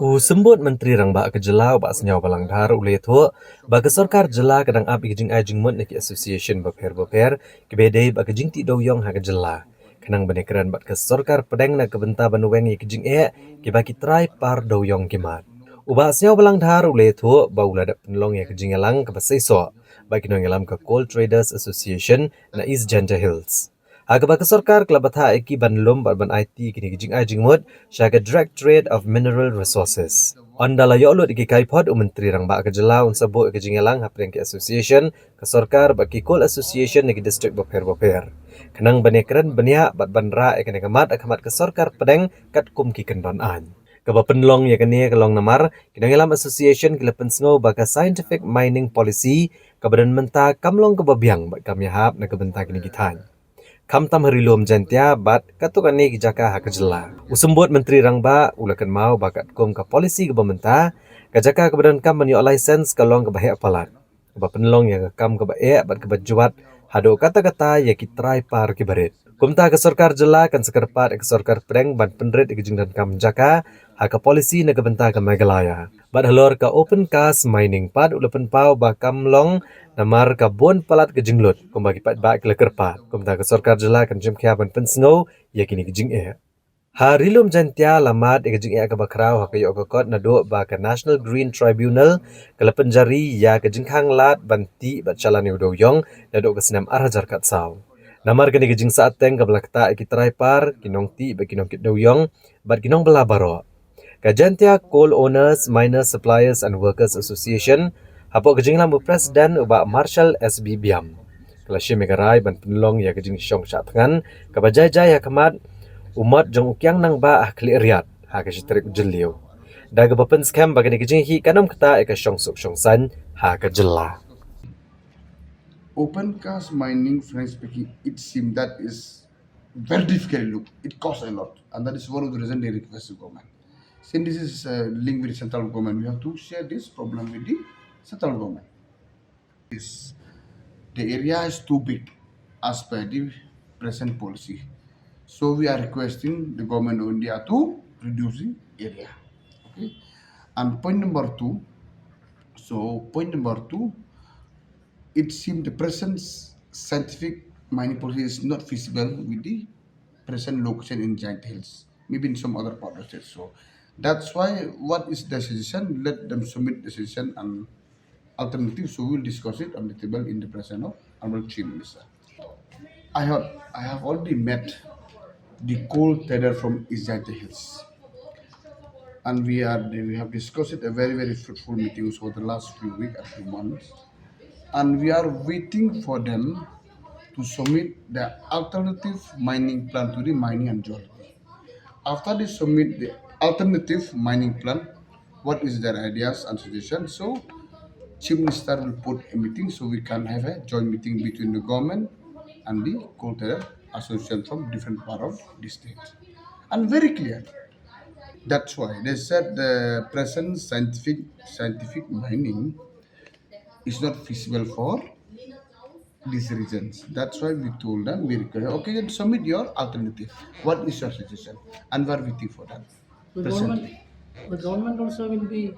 Sembut Menteri Rangba ke Jylla bak Sniawbhalang dhar uleh thu bak Sorkar Jylla kadang ab Jingai Jingmut neki association Bapher ke bedai bak Jingtih Dewiong ha ke Jylla. Kanang benekran bak ke Sorkar pedang nak ke benta banuweng ke Jingai ke baki try par Dewiong kimat. Ubak Sniawbhalang dhar uleh thu ba uladak penlong ya ke Jingalang ke basaiso bak kinong ke Coal Traders Association na East Janja Hills. Agak Sorkar kelabatha eki banlum ban IT kini Jingai Jingmut syaga Directorate of Mineral Resources. Andala yolut iki kaipod Menteri Rangba ke Jylla unsabuk ke Jingalang hapring ke association ke Sorkar baki Coal Association negi district Bapher. Kenang banekran benia bat bandra ekene akamat ke Sorkar pedeng kat kum ki kendon an. Kaba penlong ya kene kelong namar kinangelam association kila pensngo baka scientific mining policy kabadan menta kamlong kebabiang bat kamyahap na kebenta kini gitany. Kam tam harilom jantia bat katuk ani kijaka ha ke Jylla. Usembut Menteri Rangba ulakan mau bakat kum ka polisi ke bementa kajaka kebadan kam menyo license kalong ke bahaya palat. Keba penlong yang kam ke bae bat ke bajuat hado kata-kata ya kitrai par ke barit. Kumta ke Sorkar Jylla kan sekerpat ke Sorkar Preng ban penrit ke jingdan kam jaka ha ke polisi na ke benta ke Meghalaya. Bat halor ke open cast mining pad ulapan pau ba kamlong namar ka bon palat ke jinglut kumbagi pat ba ke lekerpat kumta ke Sorkar Jylla kan jim kya ban pensngo ya kini ke jing'e ha rilum jantia lamat ke jing'e ke bakrau ha ke yo kot na do ba ke National Green Tribunal ke lepenjari ya ke jingkhang lat banti bat chalani Dewiong na do ke senam arhajar kat sau namar kini ke jing saateng ke belakta ki traipar kinong ti ba kinong kit Dewiong bat kinong belabaro Kajantia Coal Owners, Miners, Suppliers and Workers Association Hapo kejing lambu presiden ubak Marshal SB Biam. Kelasya megarai ban penlong ya kejing syong syatngan kabajai ya kemat umat jong ukyang nang ba ahli riat ha ke sitrik Jylla. Daga bapen scam bagani kejing hi kanam kata eka syong suk syong san ha ke Jylla. Open cast mining, frankly speaking, it seems that is very difficult. Look, it costs a lot, and that is one of the reasons they request the government. Since this is linked with the central government, we have to share this problem with the central government. The area is too big as per the present policy, so we are requesting the government of India to reduce the area. Okay, and point number two. So point number two, it seems the present scientific mining policy is not feasible with the present location in Giant Hills, maybe in some other part of the state. So that's why what is the suggestion? Let them submit the suggestion and alternative. So we'll discuss it on the table in the presence of Honorable Chief Minister. I have already met the coal trader from East Giant Hills, and we have discussed it a very fruitful meetings over the last few weeks and few months, and we are waiting for them to submit the alternative mining plan to the mining and geology. After they submit the alternative mining plan, what is their ideas and suggestions? So Chief Minister will put a meeting so we can have a joint meeting between the government and the coal trader association from different part of the state. And very clear. That's why they said the present scientific mining is not feasible for these reasons. That's why we told them we require okay, then submit your alternative. What is your suggestion? And we're waiting for that. The Presently. government also will be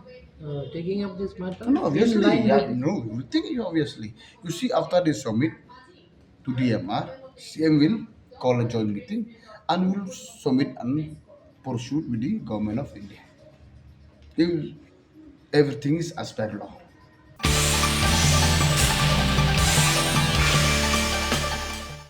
taking up this matter No, in obviously, line yeah, with. no, we think you obviously. You see, after they submit to DMR, CM will call a joint meeting and will submit and pursue with the government of India. If everything is as per law.